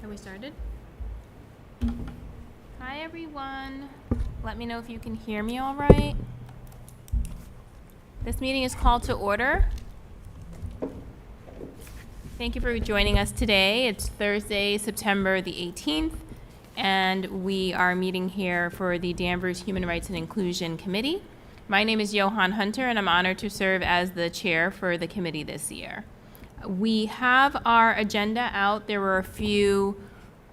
Have we started? Hi, everyone. Let me know if you can hear me all right. This meeting is called to order. Thank you for joining us today. It's Thursday, September the 18th, and we are meeting here for the Danvers Human Rights and Inclusion Committee. My name is Johan Hunter, and I'm honored to serve as the chair for the committee this year. We have our agenda out. There were a few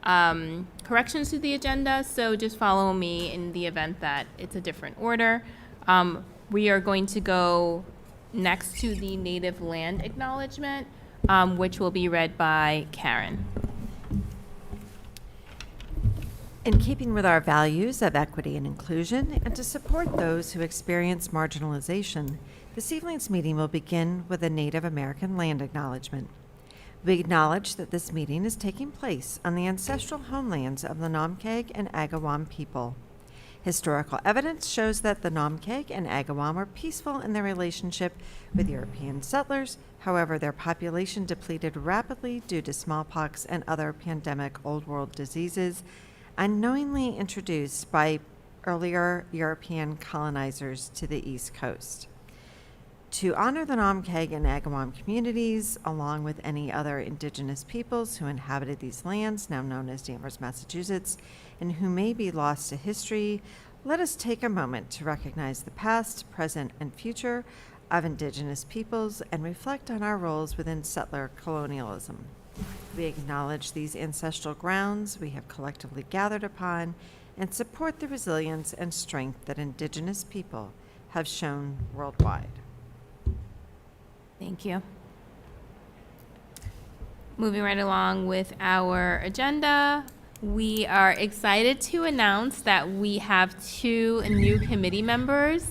corrections to the agenda, so just follow me in the event that it's a different order. We are going to go next to the native land acknowledgement, which will be read by Karen. In keeping with our values of equity and inclusion, and to support those who experience marginalization, this evening's meeting will begin with a Native American land acknowledgement. We acknowledge that this meeting is taking place on the ancestral homelands of the Namkeg and Agawam people. Historical evidence shows that the Namkeg and Agawam were peaceful in their relationship with European settlers. However, their population depleted rapidly due to smallpox and other pandemic Old World diseases unknowingly introduced by earlier European colonizers to the East Coast. To honor the Namkeg and Agawam communities, along with any other indigenous peoples who inhabited these lands, now known as Danvers, Massachusetts, and who may be lost to history, let us take a moment to recognize the past, present, and future of indigenous peoples and reflect on our roles within settler colonialism. We acknowledge these ancestral grounds we have collectively gathered upon and support the resilience and strength that indigenous people have shown worldwide. Thank you. Moving right along with our agenda, we are excited to announce that we have 2 new committee members,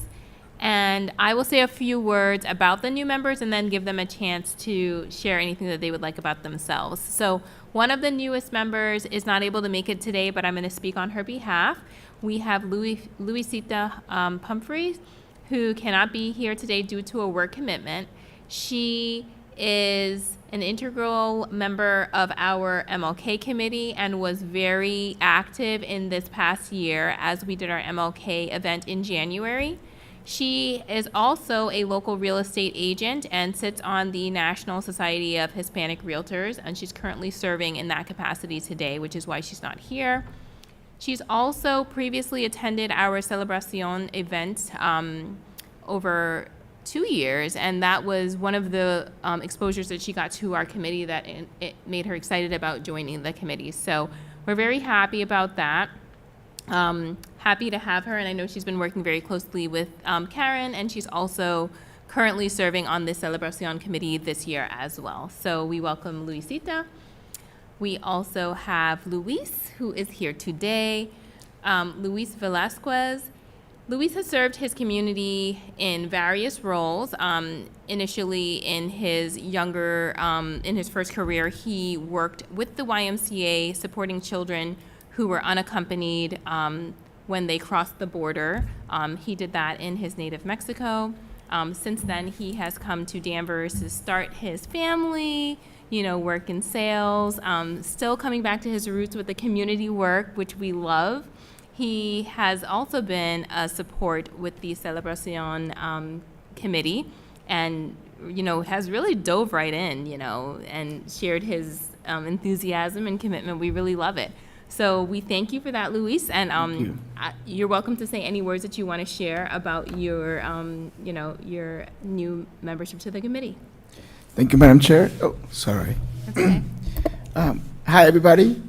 and I will say a few words about the new members and then give them a chance to share anything that they would like about themselves. So one of the newest members is not able to make it today, but I'm going to speak on her behalf. We have Luisita Pumphrey, who cannot be here today due to a work commitment. She is an integral member of our MLK committee and was very active in this past year as we did our MLK event in January. She is also a local real estate agent and sits on the National Society of Hispanic Realtors, and she's currently serving in that capacity today, which is why she's not here. She's also previously attended our Celebracion event over 2 years, and that was one of the exposures that she got to our committee that it made her excited about joining the committee. So we're very happy about that. Happy to have her, and I know she's been working very closely with Karen, and she's also currently serving on the Celebracion committee this year as well. So we welcome Luisita. We also have Luis, who is here today. Luis Velasquez. Luis has served his community in various roles. Initially, in his first career, he worked with the YMCA supporting children who were unaccompanied when they crossed the border. He did that in his native Mexico. Since then, he has come to Danvers to start his family, work in sales, still coming back to his roots with the community work, which we love. He has also been a support with the Celebracion committee and, has really dove right in, and shared his enthusiasm and commitment. We really love it. So we thank you for that, Luis. And you're welcome to say any words that you want to share about your, your new membership to the committee. Thank you, Madam Chair. Oh, sorry. That's okay. Hi, everybody.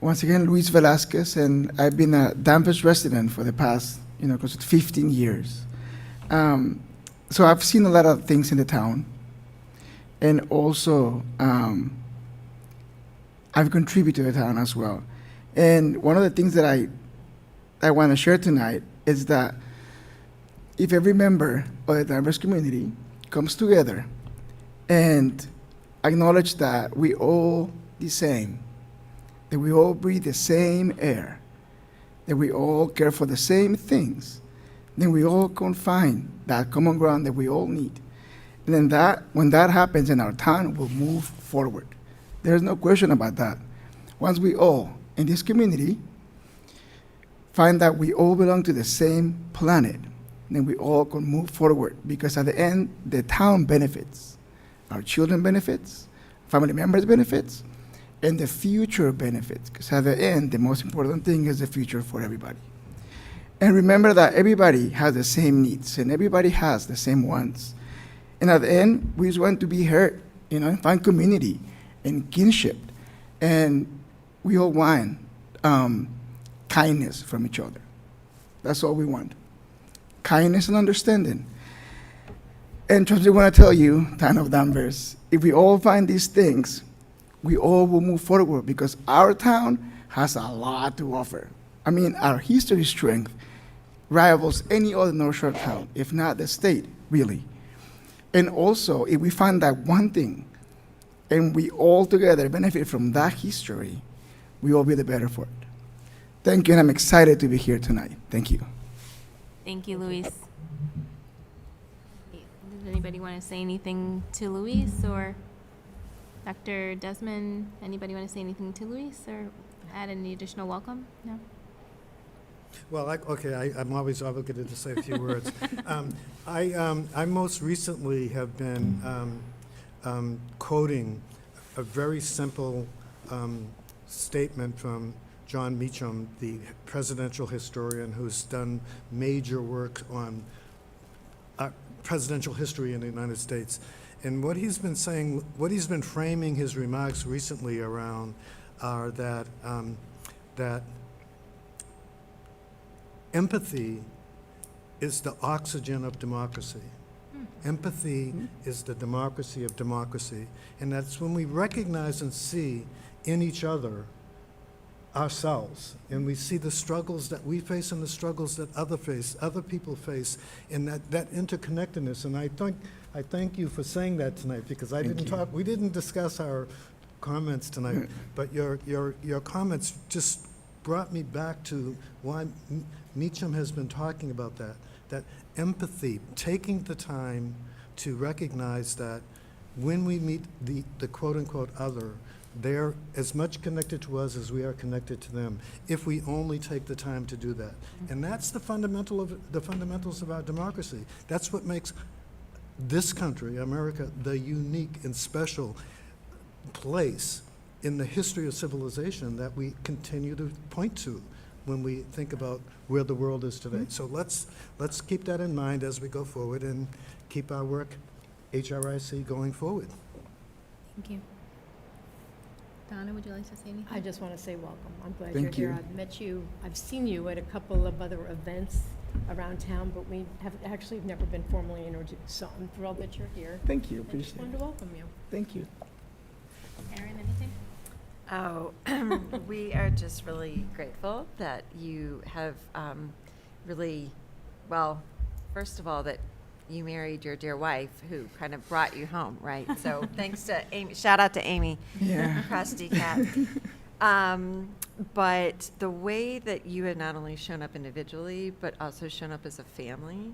Once again, Luis Velasquez, and I've been a Danvers resident for the past, close to 15 years. So I've seen a lot of things in the town, and also I've contributed to the town as well. And one of the things that I want to share tonight is that if every member of the Danvers community comes together and acknowledge that we all the same, that we all breathe the same air, that we all care for the same things, then we all can find that common ground that we all need. And then when that happens in our town, we'll move forward. There's no question about that. once we all in this community find that we all belong to the same planet, then we all can move forward, because at the end, the town benefits, our children benefits, family members benefits, and the future benefits, because at the end, the most important thing is the future for everybody. And remember that everybody has the same needs, and everybody has the same wants. And at the end, we just want to be heard, and find community and kinship. And we all want kindness from each other. That's all we want. Kindness and understanding. And trust me when I tell you, town of Danvers, if we all find these things, we all will move forward, because our town has a lot to offer. I mean, our history strength rivals any other North Shore town, if not the state, really. And also, if we find that one thing, and we all together benefit from that history, we will be the better for it. Thank you, and I'm excited to be here tonight. Thank you. Thank you, Luis. Does anybody want to say anything to Luis or Dr. Desmond? Anybody want to say anything to Luis or add any additional welcome? No? Well, I'm always obligated to say a few words. I most recently have been quoting a very simple statement from John Meacham, the presidential historian who's done major work on presidential history in the United States. And what he's been saying, what he's been framing his remarks recently around are that empathy is the oxygen of democracy. Empathy is the democracy of democracy. And that's when we recognize and see in each other ourselves, and we see the struggles that we face and the struggles that other people face, and that interconnectedness. And I thank you for saying that tonight, because we didn't discuss our comments tonight, but your comments just brought me back to why Meacham has been talking about that empathy, taking the time to recognize that when we meet the quote-unquote other, they're as much connected to us as we are connected to them, if we only take the time to do that. And that's the fundamentals of our democracy. That's what makes this country, America, the unique and special place in the history of civilization that we continue to point to when we think about where the world is today. So let's keep that in mind as we go forward and keep our work, HRIC, going forward. Thank you. Donna, would you like to say anything? I just want to say welcome. I'm glad Thank you're you. here. I've met you, I've seen you at a couple of other events around town, but we have actually never been formally introduced. So I'm thrilled that you're here. Thank you. I just Appreciate wanted it. to welcome you. Thank you. Erin, anything? Oh, we are just really grateful that you have really, well, first of all, that you married your dear wife who kind of brought you home, right? So thanks to Amy, shout out to Amy, Yeah. crusty cat. But the way that you had not only shown up individually, but also shown up as a family,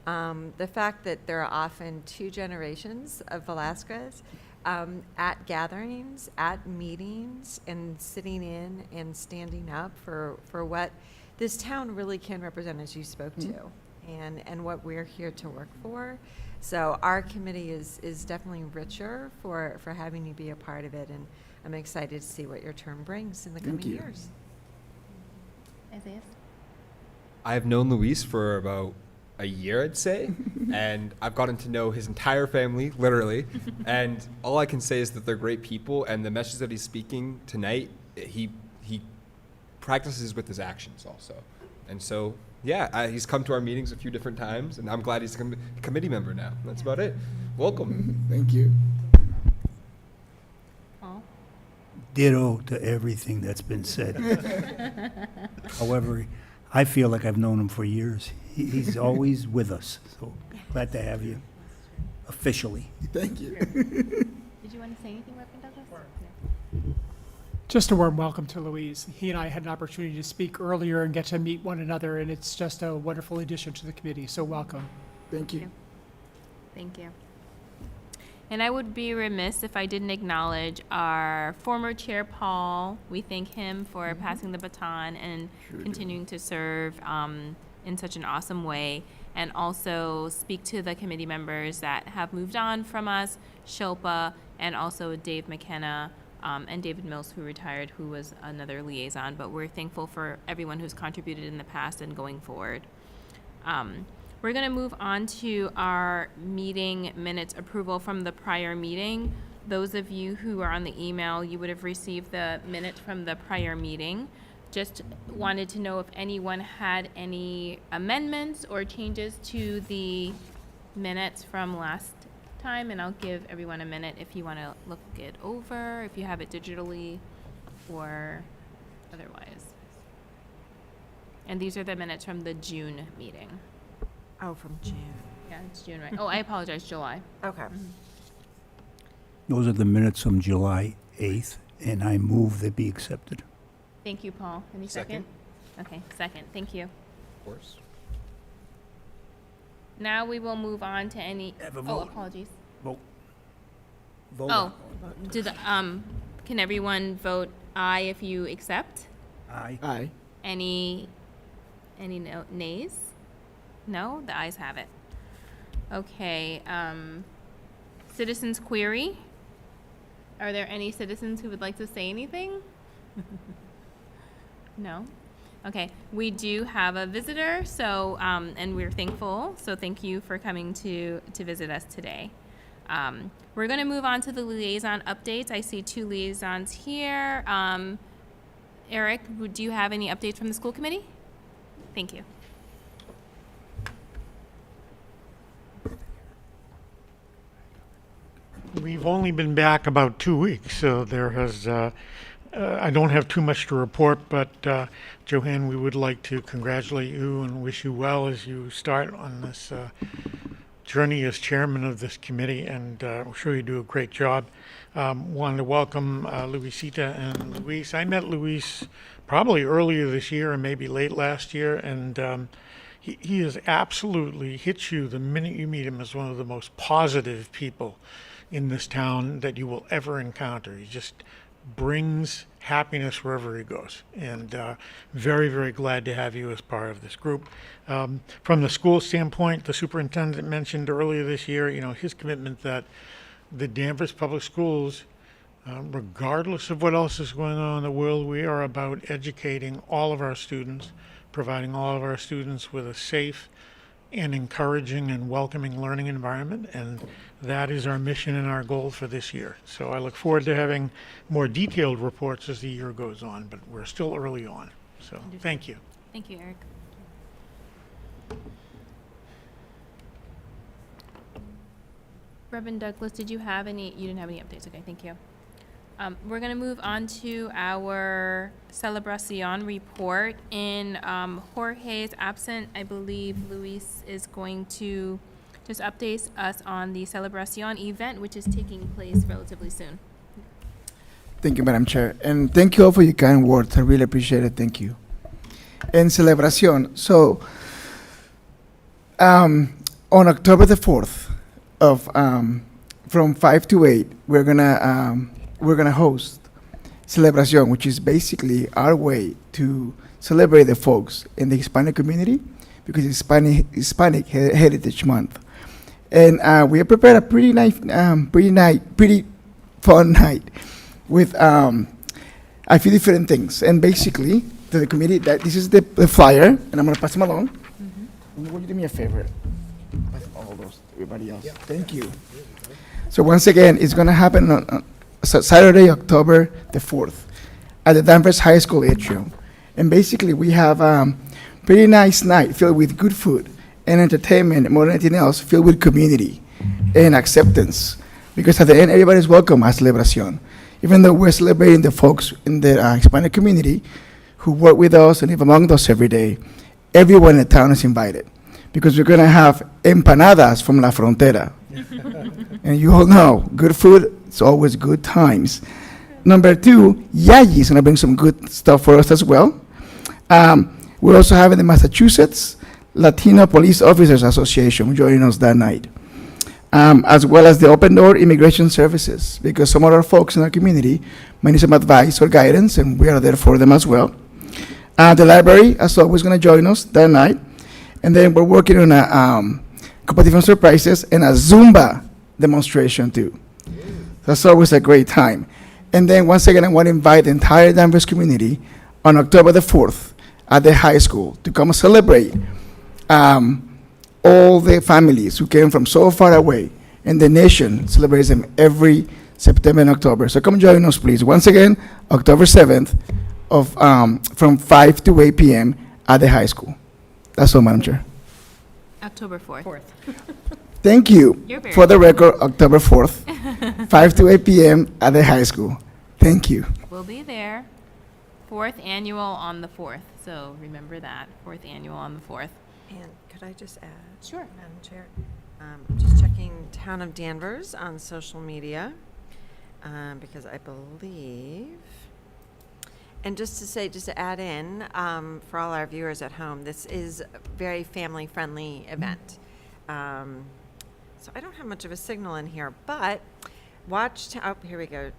the fact that there are often two generations of Velasquez at gatherings, at meetings, and sitting in and standing up for what this town really can represent, as you spoke to, and what we're here to work for. So our committee is definitely richer for having you be a part of it, and I'm excited to see what your term brings in the Thank coming you. years. Isaiah? I've known Luis for about a year, I'd say, and I've gotten to know his entire family, literally, and all I can say is that they're great people, and the message that he's speaking tonight, he practices with his actions also. And so, yeah, he's come to our meetings a few different times, and I'm glad he's a committee member now. That's about it. Welcome. Thank you. Paul? Ditto to everything that's been said. However, I feel like I've known him for years. He's always with us, so glad to have you officially. Thank you. Did you want to say anything, Reverend Douglas? No. Just a warm welcome to Louise. He and I had an opportunity to speak earlier and get to meet one another, and it's just a wonderful addition to the committee, so welcome. Thank you. Thank you. And I would be remiss if I didn't acknowledge our former chair, Paul. We thank him for passing the baton and continuing to serve in such an awesome way. And also speak to the committee members that have moved on from us, Shilpa, and also Dave McKenna, and David Mills, who retired, who was another liaison. But we're thankful for everyone who's contributed in the past and going forward. We're going to move on to our meeting minutes approval from the prior meeting. Those of you who are on the email, you would have received the minutes from the prior meeting. Just wanted to know if anyone had any amendments or changes to the minutes from last time, and I'll give everyone a minute if you want to look it over, if you have it digitally or otherwise. And these are the minutes from the June meeting. Oh, from June. Yeah, it's June, right? Oh, I apologize, July. Okay. Those are the minutes from July 8th, and I move they be accepted. Thank you, Paul. Any second? Okay, second. Thank you. Of course. Now we will move on to any, Have a oh, vote. apologies. Vote. Vote. Oh, can everyone vote aye if you accept? Aye. Aye. Any nays? No, the ayes have it. Okay, citizens query. Are there any citizens who would like to say anything? No? Okay, we do have a visitor, so, and we're thankful, so thank you for coming to visit us today. We're gonna move on to the liaison updates. I see 2 liaisons here. Eric, do you have any updates from the school committee? Thank you. We've only been back about 2 weeks, so there has, I don't have too much to report, but Johanne, we would like to congratulate you and wish you well as you start on this journey as chairman of this committee, and I'm sure you do a great job. Wanted to welcome Luisita and Luis. I met Luis probably earlier this year and maybe late last year, and he is absolutely hits you the minute you meet him as one of the most positive people in this town that you will ever encounter. He just brings happiness wherever he goes, and very, very glad to have you as part of this group. From the school standpoint, the superintendent mentioned earlier this year, his commitment that the Danvers Public Schools, regardless of what else is going on in the world, we are about educating all of our students, providing all of our students with a safe and encouraging and welcoming learning environment, and that is our mission and our goal for this year. So I look forward to having more detailed reports as the year goes on, but we're still early on. So thank you. Thank you, Eric. Reverend Douglas, did you have any? You didn't have any updates. Okay, thank you. We're going to move on to our Celebracion report. In Jorge's absent, I believe Luis is going to just update us on the Celebracion event, which is taking place relatively soon. Thank you, Madam Chair. And thank you all for your kind words. I really appreciate it. Thank you. And Celebracion. So, on October the 4th, from 5 to 8, we're gonna host Celebracion, which is basically our way to celebrate the folks in the Hispanic community, because it's Hispanic Heritage Month, and we have prepared a pretty fun night with a few different things. And basically, to the committee, that this is the flyer, and I'm gonna pass them along. Will you do me a favor? Pass all those to everybody else. Thank you. So once again, it's gonna happen on Saturday, October the 4th, at the Danvers High School atrium. And basically, we have pretty nice night filled with good food and entertainment, more than anything else, filled with community and acceptance. Because at the end, everybody's welcome at Celebracion. Even though we're celebrating the folks in the Hispanic community who work with us and live among us every day, everyone in the town is invited. Because we're gonna have empanadas from La Frontera. And you all know, good food, it's always good times. Number 2, Yayi's gonna bring some good stuff for us as well. We're also having the Massachusetts Latino Police Officers Association joining us that night. as well as the Open Door Immigration Services, because some of our folks in our community might need some advice or guidance, and we are there for them as well. The library, as always, going to join us that night. And then we're working on a couple different surprises and a Zumba demonstration too. That's always a great time. And then once again, I want to invite the entire Danvers community on October the 4th at the high school to come celebrate all the families who came from so far away. And the nation celebrates them every September and October. So come join us, please. Once again, October 7th from 5 to 8 p.m. at the high school. That's all, Madam Chair. October 4th. 4th. Thank you. You're very For the record, October 4th, 5 to 8 p.m. at the high school. Thank you. We'll be there. 4th annual on the 4th. So remember that. 4th annual on the 4th. And could I just add? Sure. Madam Chair, I'm just checking Town of Danvers on social media, because I believe, and just to add in, for all our viewers at home, this is a very family-friendly event. So I don't have much of a signal in here, but watch, oh, here we go.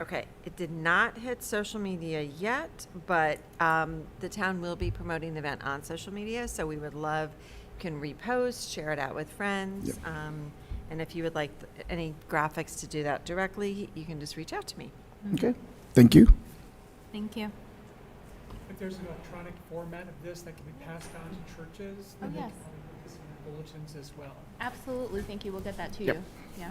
Okay, it did not hit social media yet, but the town will be promoting the event on social media, so we would love, you can repost, share it out with friends. And if you would like any graphics to do that directly, you can just reach out to me. Okay. Thank you. Thank you. If there's an electronic format of this that can be passed on to churches, Oh, then they yes. can probably put this in their bulletins as well. Absolutely. Thank you. We'll get that to Yep. you. Yeah.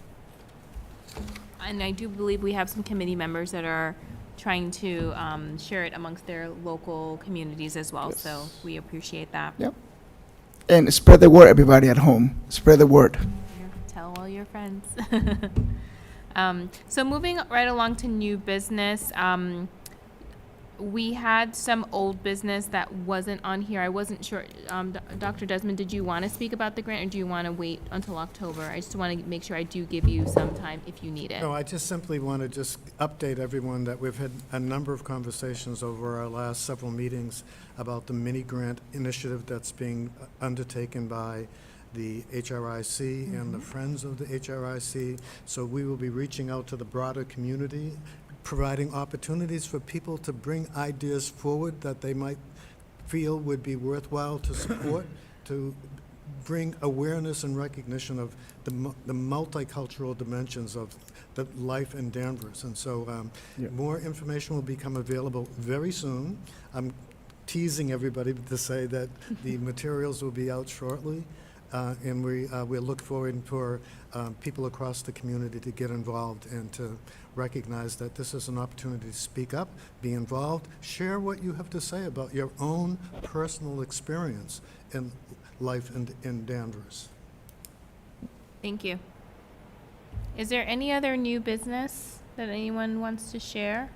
And I do believe we have some committee members that are trying to share it amongst their local communities as well. So we appreciate that. Yep. And spread the word, everybody at home. Spread the word. Tell all your friends. So moving right along to new business, we had some old business that wasn't on here. I wasn't sure. Dr. Desmond, did you want to speak about the grant, or do you want to wait until October? I just want to make sure I do give you some time if you need it. No, I just simply want to just update everyone that we've had a number of conversations over our last several meetings about the mini grant initiative that's being undertaken by the HRIC and the Friends of the HRIC. So we will be reaching out to the broader community, providing opportunities for people to bring ideas forward that they might feel would be worthwhile to support, to bring awareness and recognition of the multicultural dimensions of the life in Danvers. And so more information will become available very soon. I'm teasing everybody to say that the materials will be out shortly. And we'll look forward for people across the community to get involved and to recognize that this is an opportunity to speak up, be involved, share what you have to say about your own personal experience in life in Danvers. Thank you. Is there any other new business that anyone wants to share?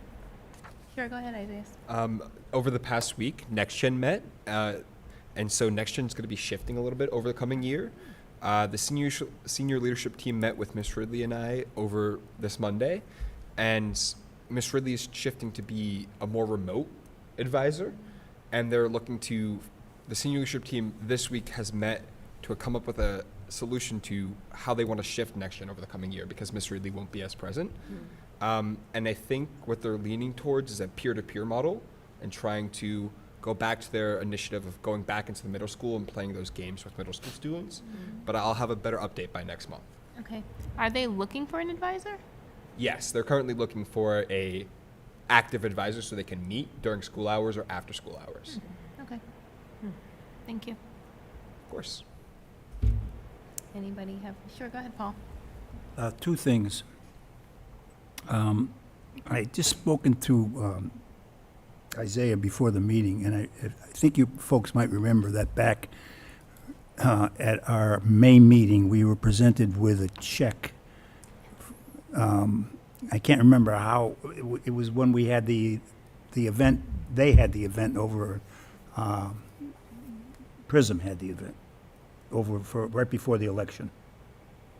Sure, go ahead, Isaiah. Over the past week, NextGen met, and so NextGen is going to be shifting a little bit over the coming year. The senior leadership team met with Ms. Ridley and I over this Monday, and Ms. Ridley is shifting to be a more remote advisor, and they're looking to, the senior leadership team this week has met to come up with a solution to how they want to shift NextGen over the coming year, because Ms. Ridley won't be as present. And I think what they're leaning towards is a peer-to-peer model and trying to go back to their initiative of going back into the middle school and playing those games with middle school students. But I'll have a better update by next month. Okay. Are they looking for an advisor? Yes, they're currently looking for a active advisor so they can meet during school hours or after school hours. Okay. Thank you. Of course. Anybody have? Sure, go ahead, Paul. Two things. I just spoken to Isaiah before the meeting, and I think you folks might remember that back at our May meeting, we were presented with a check. I can't remember how, it was when we had the event, they had the event over, Prism had the event over for, right before the election.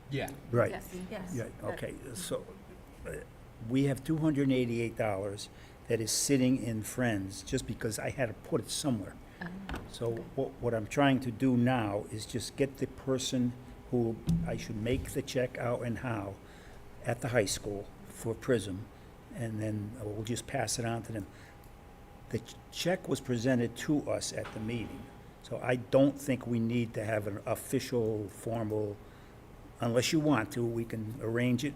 Yeah. Right. Yes. Yeah, okay, so we have $288 that is sitting in Friends, just because I had to put it somewhere. So what I'm trying to do now is just get the person who I should make the check out and how at the high school for PRISM, and then we'll just pass it on to them. The check was presented to us at the meeting, so I don't think we need to have an official, formal, unless you want to, we can arrange it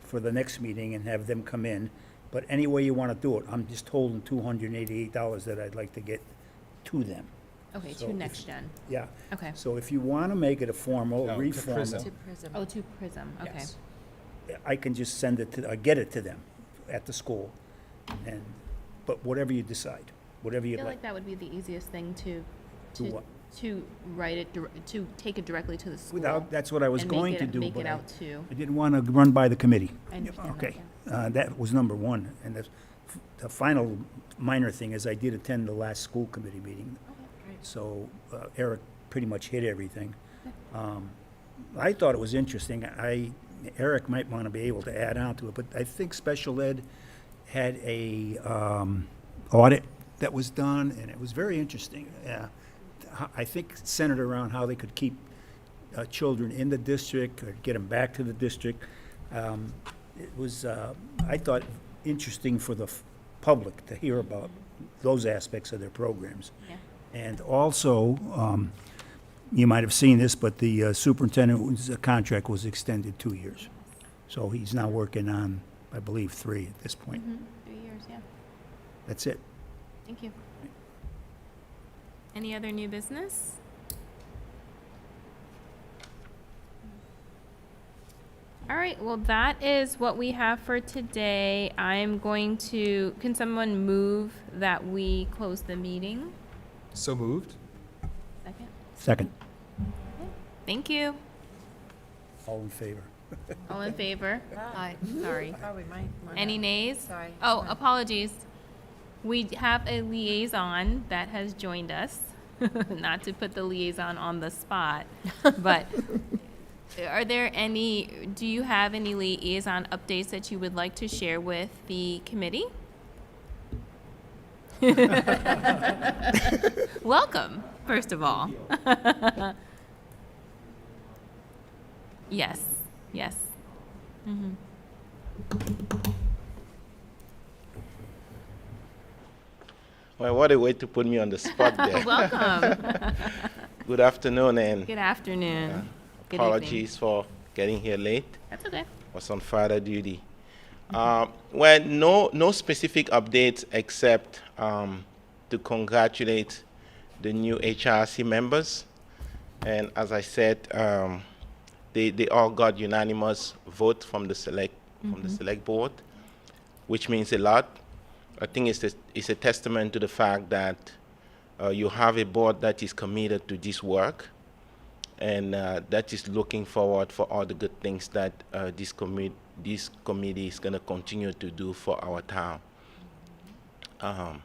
for the next meeting and have them come in. But any way you want to do it, I'm just holding $288 that I'd like to get to them. Okay, So to if- next gen. Yeah. Okay. So if you want to make it a formal, No, to reformal, PRISM. Oh, to Prism, okay. yes, I can just send it to, get it to them at the school. And, but whatever you decide, whatever I you'd feel like. like that would be the easiest thing To what? to write it, to take it directly to the school. Without, that's what I was and make going it- to do, Make but it I out to, I didn't want to run by the committee. I understand that, Okay, yeah. that was number one. And the final minor thing is I did attend the last school committee meeting. So Eric pretty much hit everything. I thought it was interesting. Eric might want to be able to add on to it, but I think special ed had a audit that was done, and it was very interesting. I think centered around how they could keep children in the district or get them back to the district. It was, I thought, interesting for the public to hear about those aspects of their programs. Yeah. And also, you might have seen this, but the superintendent's contract was extended 2 years. So he's now working on, I believe, 3 at this point. 3 years, yeah. That's it. Thank you. Any other new business? All right, well, that is what we have for today. I'm going to, can someone move that we close the meeting? So moved? Second? Second. Thank you. All in favor? All in favor? Aye. Sorry. Oh, we might. Any nays? Sorry. Oh, apologies. We have a liaison that has joined us. Not to put the liaison on the spot, but are there any, do you have any liaison updates that you would like to share with the committee? Welcome, first of all. Yes, yes. Mhm. Well, what a way to put me on the spot there. Welcome. Good afternoon and Good afternoon. Good evening. apologies for getting here late. That's okay. Was on father duty. Well, no specific updates except to congratulate the new HRC members. And as I said, they all got unanimous vote from the select board, which means a lot. I think it's a testament to the fact that you have a board that is committed to this work and that is looking forward for all the good things that this committee is going to continue to do for our town. I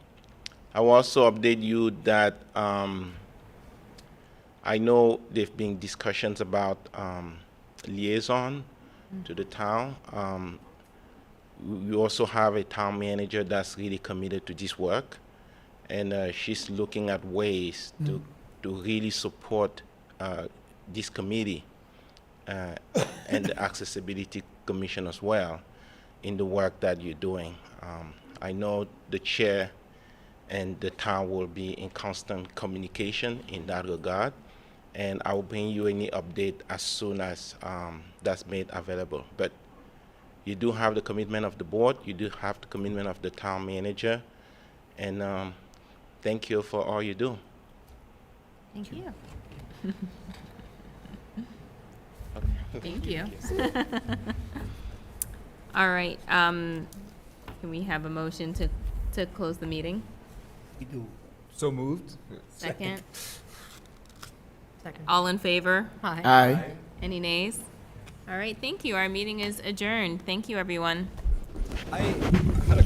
will also update you that I know there have been discussions about liaison to the town. We also have a town manager that's really committed to this work, and she's looking at ways to really support this committee and the Accessibility Commission as well in the work that you're doing. I know the chair and the town will be in constant communication in that regard, and I will bring you any update as soon as that's made available. But you do have the commitment of the board, you do have the commitment of the town manager, and thank you for all you do. Thank you. Thank you. All right, can we have a motion to close the meeting? We do. So moved? Second? Second. All in favor? Aye. Aye. Any nays? All right, thank you. Our meeting is adjourned. Thank you, everyone. I had a